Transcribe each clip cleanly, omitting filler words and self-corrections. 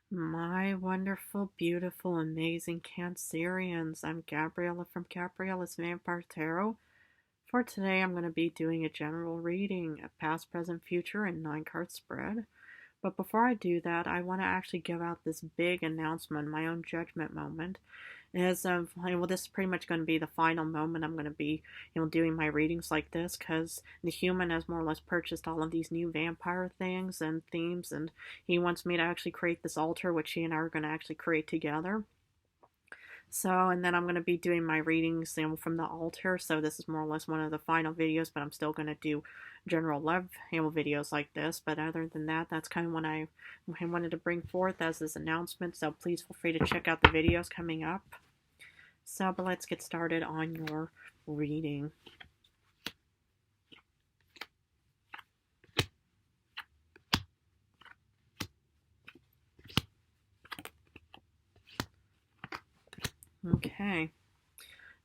My wonderful, beautiful, amazing Cancerians. I'm Gabriella from Gabriella's Vampire Tarot. For today, I'm going to be doing a general reading, a past, present, future, and 9 card spread. But before I do that, I want to actually give out this big announcement, my own judgment moment. This is pretty much going to be the final moment I'm going to be, doing my readings like this, because the human has more or less purchased all of these new vampire things and themes, and he wants me to actually create this altar, which he and I are going to actually create together. So, and then I'm going to be doing my readings, from the altar. So this is more or less one of the final videos, but I'm still going to do general love, videos like this. But other than that, that's kind of what I wanted to bring forth as this announcement. So please feel free to check out the videos coming up. So, but let's get started on your reading. Okay.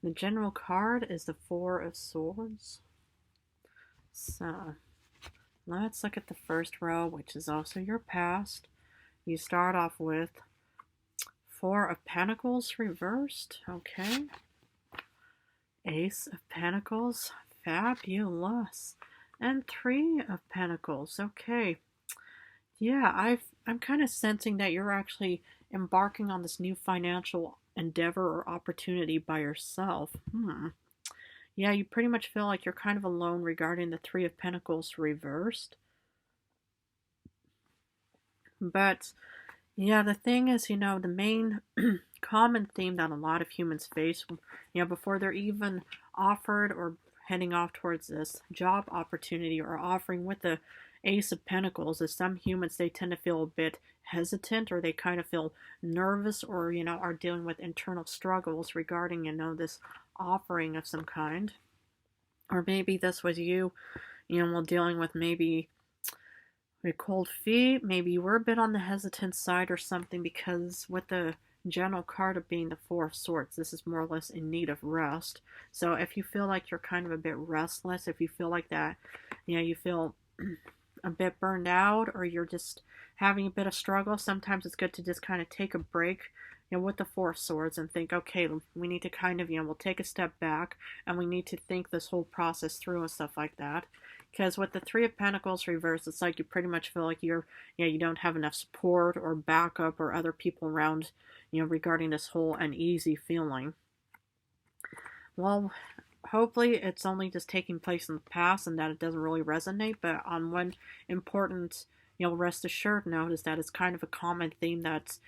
The general card is the Four of Swords. So, let's look at the first row, which is also your past. You start off with Four of Pentacles reversed. Okay. Ace of Pentacles. Fabulous. And Three of Pentacles. Okay. Yeah, I'm kind of sensing that you're actually embarking on this new financial endeavor or opportunity by yourself. Yeah, you pretty much feel like you're kind of alone regarding the Three of Pentacles reversed. But yeah, the thing is, the main common theme that a lot of humans face, before they're even offered or heading off towards this job opportunity or offering with the Ace of Pentacles, is some humans, they tend to feel a bit hesitant, or they kind of feel nervous, or, are dealing with internal struggles regarding, this offering of some kind. Or maybe this was you, while dealing with maybe with cold feet, maybe you were a bit on the hesitant side or something, because with the general card of being the Four of Swords, this is more or less in need of rest. So if you feel like you're kind of a bit restless, if you feel like that, you feel a bit burned out, or you're just having a bit of struggle, sometimes it's good to just kind of take a break, with the Four of Swords, and think, okay, we need to kind of, we'll take a step back, and we need to think this whole process through and stuff like that. Because with the Three of Pentacles reversed, it's like you pretty much feel like you don't have enough support or backup or other people around, regarding this whole uneasy feeling. Well, hopefully it's only just taking place in the past and that it doesn't really resonate. But on one important, rest assured note, is that it's kind of a common theme that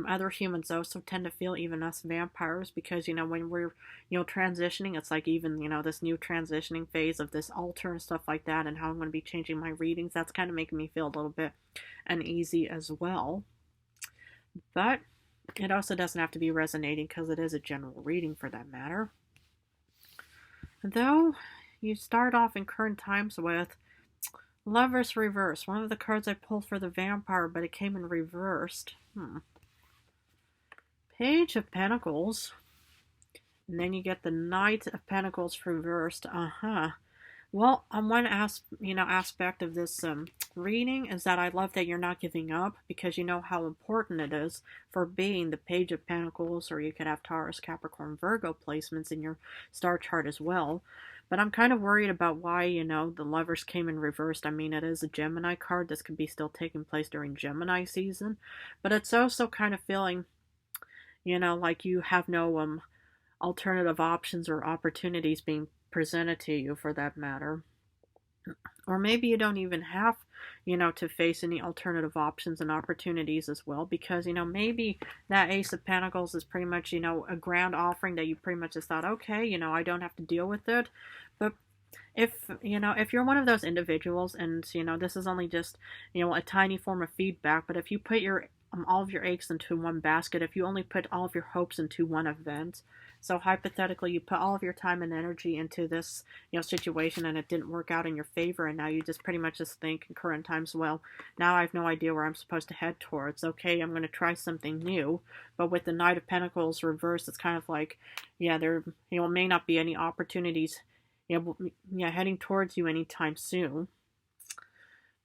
other humans also tend to feel, even us vampires, because, when we're, transitioning, it's like even, this new transitioning phase of this altar and stuff like that, and how I'm going to be changing my readings, that's kind of making me feel a little bit uneasy as well. But it also doesn't have to be resonating, because it is a general reading for that matter. Though you start off in current times with Lovers reversed, one of the cards I pulled for the vampire, but it came in reversed. Page of Pentacles. And then you get the Knight of Pentacles reversed. Well, on one aspect of this reading is that I love that you're not giving up, because you know how important it is for being the Page of Pentacles, or you could have Taurus, Capricorn, Virgo placements in your star chart as well. But I'm kind of worried about why, the Lovers came in reversed. I mean, it is a Gemini card. This could be still taking place during Gemini season. But it's also kind of feeling, like you have no alternative options or opportunities being presented to you, for that matter. Or maybe you don't even have, to face any alternative options and opportunities as well, because, maybe that Ace of Pentacles is pretty much, a grand offering that you pretty much just thought, okay, I don't have to deal with it. But if you're one of those individuals, and, this is only just, a tiny form of feedback, but if you put all of your eggs into one basket, if you only put all of your hopes into one event, so hypothetically, you put all of your time and energy into this, situation, and it didn't work out in your favor, and now you just pretty much just think in current times, well, now I have no idea where I'm supposed to head towards. Okay, I'm going to try something new. But with the Knight of Pentacles reversed, it's kind of like, there, may not be any opportunities, heading towards you anytime soon.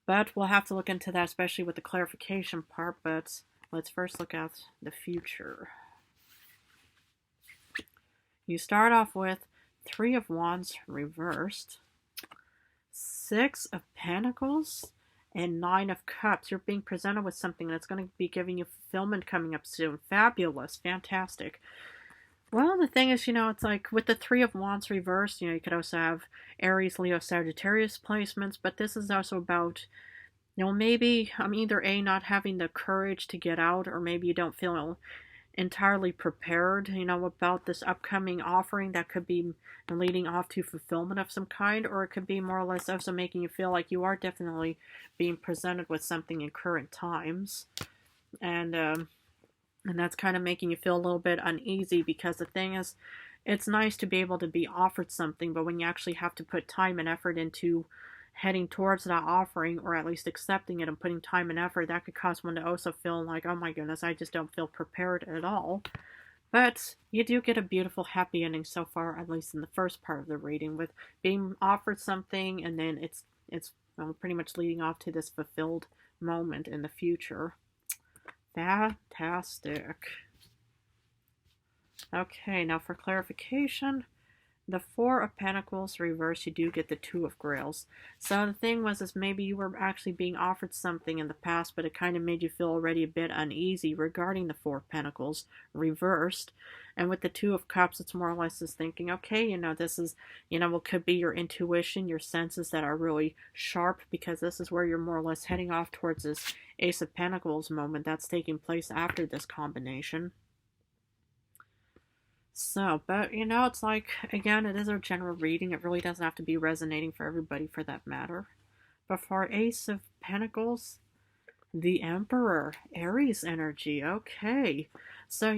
But we'll have to look into that, especially with the clarification part. But let's first look at the future. You start off with 3 of Wands reversed, 6 of Pentacles, and 9 of Cups. You're being presented with something that's going to be giving you fulfillment coming up soon. Fabulous. Fantastic. Well, the thing is, it's like with the 3 of Wands reversed, you could also have Aries, Leo, Sagittarius placements, but this is also about, maybe I'm either A, not having the courage to get out, or maybe you don't feel entirely prepared, about this upcoming offering that could be leading off to fulfillment of some kind, or it could be more or less also making you feel like you are definitely being presented with something in current times. And that's kind of making you feel a little bit uneasy, because the thing is, it's nice to be able to be offered something, but when you actually have to put time and effort into heading towards that offering, or at least accepting it and putting time and effort, that could cause one to also feel like, oh my goodness, I just don't feel prepared at all. But you do get a beautiful happy ending so far, at least in the first part of the reading, with being offered something, and then it's pretty much leading off to this fulfilled moment in the future. Fantastic. Okay, now for clarification, the 4 of Pentacles reversed, you do get the 2 of Grails. So the thing is maybe you were actually being offered something in the past, but it kind of made you feel already a bit uneasy regarding the 4 of Pentacles reversed. And with the 2 of Cups, it's more or less just thinking, okay, this is, what could be your intuition, your senses that are really sharp, because this is where you're more or less heading off towards this Ace of Pentacles moment that's taking place after this combination. So, but it's like, again, it is a general reading. It really doesn't have to be resonating for everybody for that matter. But for Ace of Pentacles, the Emperor, Aries energy. Okay. So,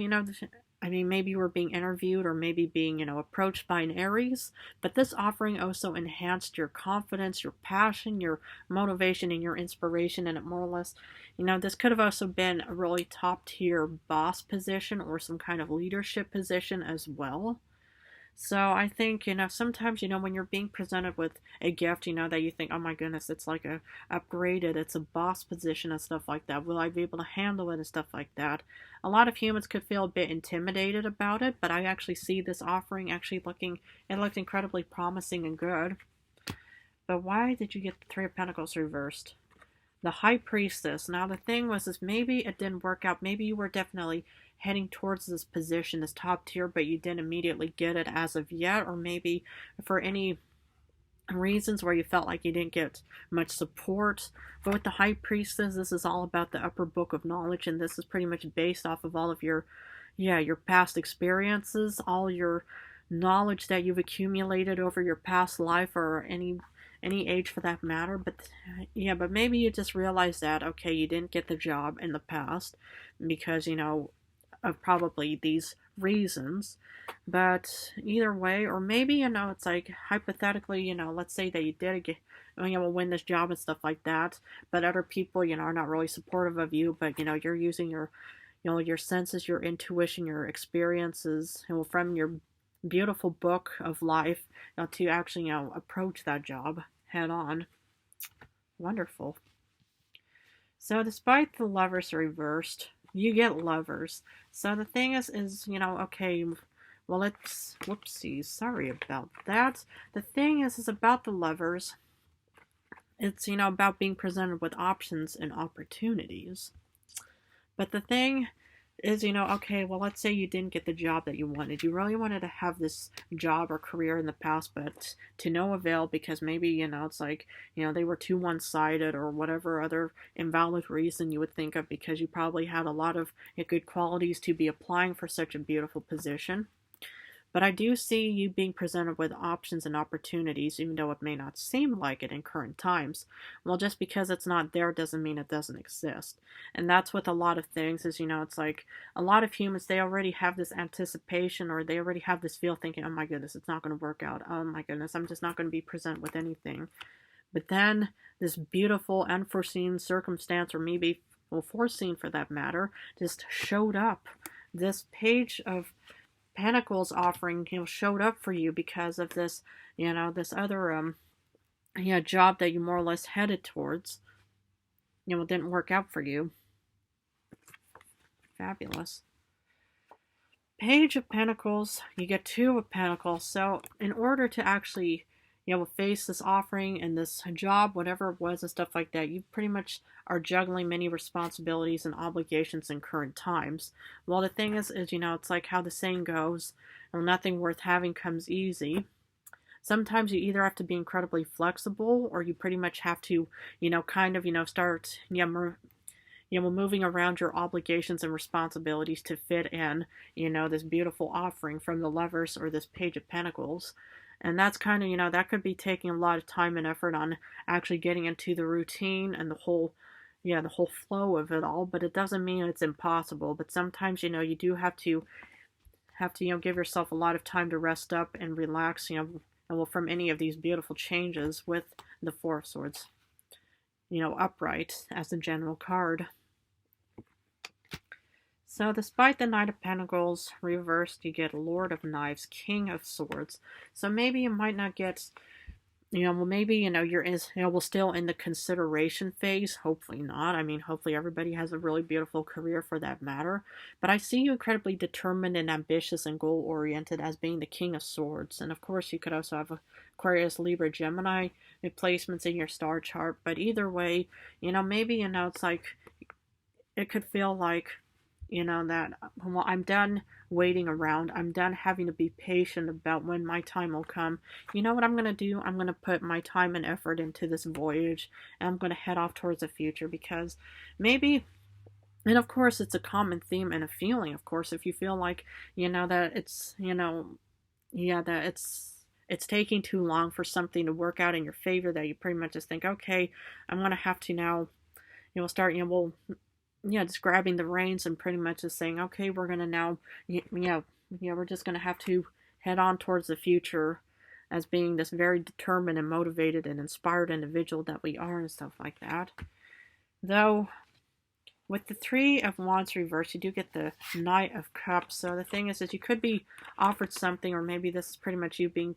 maybe you were being interviewed, or maybe being, approached by an Aries, but this offering also enhanced your confidence, your passion, your motivation, and your inspiration, and it more or less, this could have also been a really top tier boss position or some kind of leadership position as well. So I think, sometimes, when you're being presented with a gift, that you think, oh my goodness, it's like upgraded, it's a boss position and stuff like that. Will I be able to handle it and stuff like that? A lot of humans could feel a bit intimidated about it, but I actually see this offering actually it looked incredibly promising and good. But why did you get the 3 of Pentacles reversed? The High Priestess. Now the thing is maybe it didn't work out. Maybe you were definitely heading towards this position, this top tier, but you didn't immediately get it as of yet, or maybe for any reasons where you felt like you didn't get much support. But with the High Priestess, this is all about the upper book of knowledge, and this is pretty much based off of all of your past experiences, all your knowledge that you've accumulated over your past life, or any age for that matter. But maybe you just realize that, okay, you didn't get the job in the past because, of probably these reasons. But either way, or maybe, it's like hypothetically, let's say that you did get, win this job and stuff like that, but other people, are not really supportive of you, but, you're using your, your senses, your intuition, your experiences, from your beautiful book of life, to actually, approach that job head on. Wonderful. So despite the Lovers reversed, you get Lovers. So the thing is, okay, well, whoopsies, sorry about that. The thing is about the Lovers, it's, about being presented with options and opportunities. But the thing is, okay, well, let's say you didn't get the job that you wanted. You really wanted to have this job or career in the past, but to no avail, because maybe, it's like, they were too one-sided, or whatever other invalid reason you would think of, because you probably had a lot of good qualities to be applying for such a beautiful position. But I do see you being presented with options and opportunities, even though it may not seem like it in current times. Well, just because it's not there doesn't mean it doesn't exist. And that's with a lot of things, is, it's like a lot of humans, they already have this anticipation, or they already have this feel thinking, oh my goodness, it's not going to work out. Oh my goodness, I'm just not going to be presented with anything. But then this beautiful unforeseen circumstance, or maybe, foreseen for that matter, just showed up. This Page of Pentacles offering, showed up for you because of this, this other, job that you more or less headed towards, it didn't work out for you. Fabulous. Page of Pentacles, you get Two of Pentacles. So in order to actually, face this offering and this job, whatever it was and stuff like that, you pretty much are juggling many responsibilities and obligations in current times. Well, the thing is, it's like how the saying goes, nothing worth having comes easy. Sometimes you either have to be incredibly flexible, or you pretty much have to, start, moving around your obligations and responsibilities to fit in, this beautiful offering from the Lovers or this Page of Pentacles. And that's kind of, that could be taking a lot of time and effort on actually getting into the routine and the whole flow of it all. But it doesn't mean it's impossible. But sometimes, you do have to, give yourself a lot of time to rest up and relax, from any of these beautiful changes with the Four of Swords, upright as a general card. So despite the Knight of Pentacles reversed, you get Lord of Knives, King of Swords. So maybe you might not get, maybe, we're still in the consideration phase. Hopefully not. I mean, hopefully everybody has a really beautiful career for that matter. But I see you incredibly determined and ambitious and goal-oriented as being the King of Swords. And of course, you could also have Aquarius, Libra, Gemini placements in your star chart. But either way, maybe, it's like, it could feel like, that, well, I'm done waiting around. I'm done having to be patient about when my time will come. You know what I'm going to do? I'm going to put my time and effort into this voyage, and I'm going to head off towards the future, because maybe, and of course it's a common theme and a feeling, of course, if you feel like, that it's, that it's taking too long for something to work out in your favor, that you pretty much just think, okay, I'm going to have to now, start, just grabbing the reins and pretty much just saying, okay, we're going to now, we're just going to have to head on towards the future as being this very determined and motivated and inspired individual that we are and stuff like that. Though, with the Three of Wands reversed, you do get the Knight of Cups. So the thing is you could be offered something, or maybe this is pretty much you being,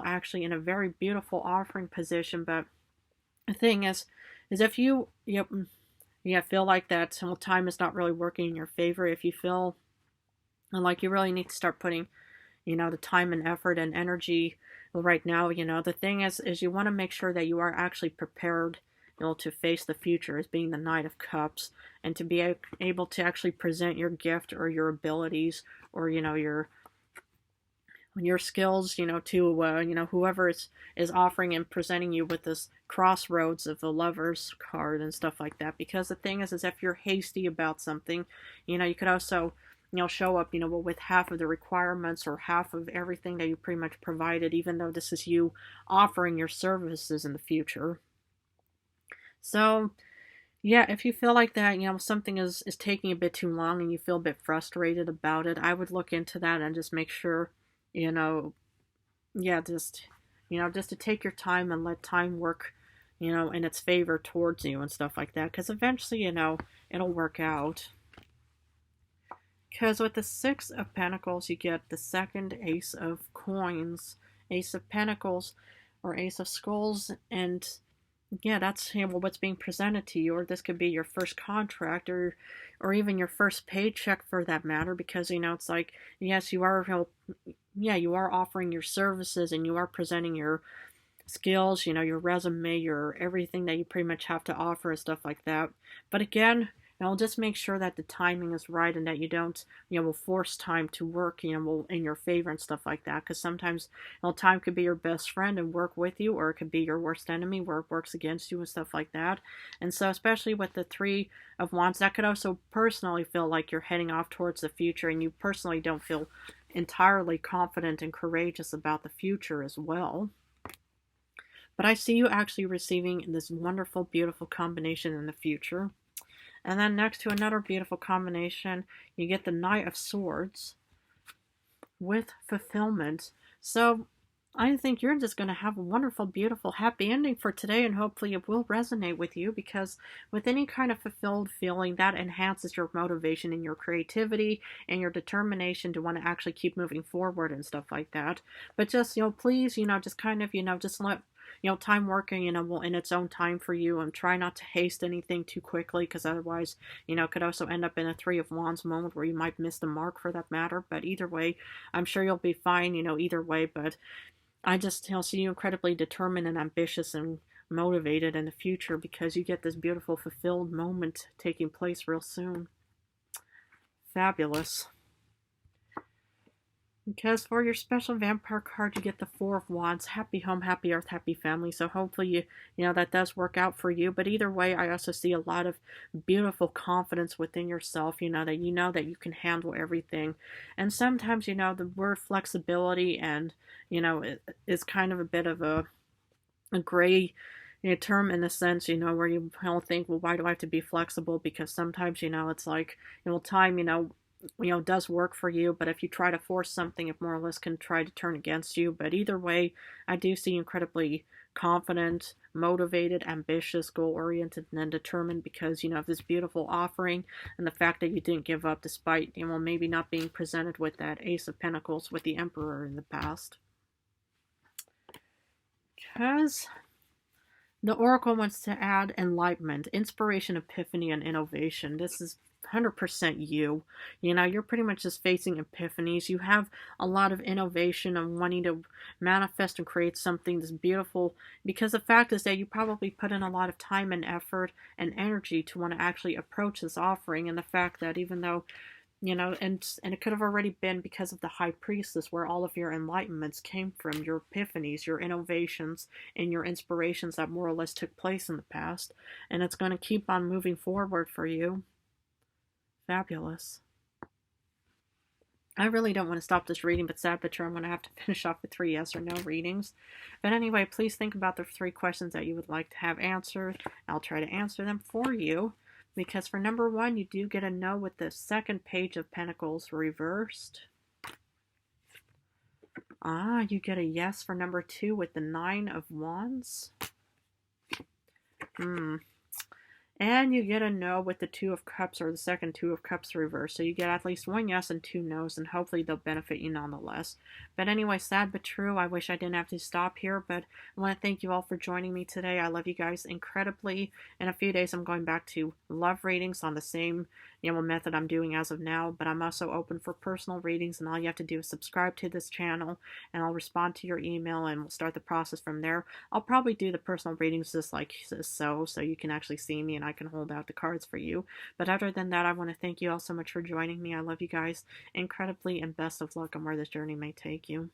actually in a very beautiful offering position. But the thing is if you, feel like that time is not really working in your favor, if you feel like you really need to start putting, the time and effort and energy right now, the thing is you want to make sure that you are actually prepared, to face the future as being the Knight of Cups, and to be able to actually present your gift or your abilities or, your skills, to, whoever is offering and presenting you with this crossroads of the Lovers card and stuff like that. Because the thing is if you're hasty about something, you could also, show up, with half of the requirements or half of everything that you pretty much provided, even though this is you offering your services in the future. So, yeah, if you feel like that, something is taking a bit too long and you feel a bit frustrated about it, I would look into that and just make sure, just to take your time and let time work, in its favor towards you and stuff like that. Because eventually, it'll work out. Because with the Six of Pentacles, you get the second Ace of Coins, Ace of Pentacles, or Ace of Skulls, and yeah, that's what's being presented to you. Or this could be your first contract, or even your first paycheck for that matter, because it's like, yes, you are offering your services and you are presenting your skills, your resume, your everything that you pretty much have to offer and stuff like that. But again, just make sure that the timing is right and that you don't, force time to work, in your favor and stuff like that. Because sometimes, time could be your best friend and work with you, or it could be your worst enemy where it works against you and stuff like that. And so, especially with the Three of Wands, that could also personally feel like you're heading off towards the future, and you personally don't feel entirely confident and courageous about the future as well. But I see you actually receiving this wonderful, beautiful combination in the future. And then next to another beautiful combination, you get the Knight of Swords with Fulfillment. So I think you're just going to have a wonderful, beautiful, happy ending for today, and hopefully it will resonate with you, because with any kind of fulfilled feeling, that enhances your motivation and your creativity and your determination to want to actually keep moving forward and stuff like that. But just, please, just kind of, just let, time working, will in its own time for you, and try not to haste anything too quickly, because otherwise, it could also end up in a Three of Wands moment where you might miss the mark for that matter. But either way, I'm sure you'll be fine, either way. But I just, see you incredibly determined and ambitious and motivated in the future, because you get this beautiful fulfilled moment taking place real soon. Fabulous. Because for your special vampire card, you get the Four of Wands. Happy home, happy earth, happy family. So hopefully that does work out for you. But either way, I also see a lot of beautiful confidence within yourself, that you can handle everything. And sometimes, the word flexibility and, it is kind of a bit of a gray term in the sense, where you don't think, well, why do I have to be flexible? Because sometimes, it's like, time, does work for you, but if you try to force something, it more or less can try to turn against you. But either way, I do see incredibly confident, motivated, ambitious, goal-oriented, and determined, because, of this beautiful offering and the fact that you didn't give up despite, maybe not being presented with that Ace of Pentacles with the Emperor in the past. Because the Oracle wants to add enlightenment, inspiration, epiphany, and innovation. This is 100% you. You're pretty much just facing epiphanies. You have a lot of innovation and wanting to manifest and create something that's beautiful, because the fact is that you probably put in a lot of time and effort and energy to want to actually approach this offering. And the fact that even though and it could have already been because of the High Priestess, where all of your enlightenments came from, your epiphanies, your innovations, and your inspirations that more or less took place in the past. And it's going to keep on moving forward for you. Fabulous. I really don't want to stop this reading, but sad but true, I'm going to have to finish off with 3 yes or no readings. But anyway, please think about the 3 questions that you would like to have answered. I'll try to answer them for you. Because for number 1, you do get a no with the second Page of Pentacles reversed. You get a yes for number 2 with the 9 of Wands. And you get a no with the Two of Cups, or the second Two of Cups reversed. So you get at least 1 yes and 2 no's, and hopefully they'll benefit you nonetheless. But anyway, sad but true. I wish I didn't have to stop here, but I want to thank you all for joining me today. I love you guys incredibly. In a few days, I'm going back to love readings on the same method I'm doing as of now, but I'm also open for personal readings, and all you have to do is subscribe to this channel, and I'll respond to your email, and we'll start the process from there. I'll probably do the personal readings just like so you can actually see me, and I can hold out the cards for you. But other than that, I want to thank you all so much for joining me. I love you guys incredibly, and best of luck on where this journey may take you.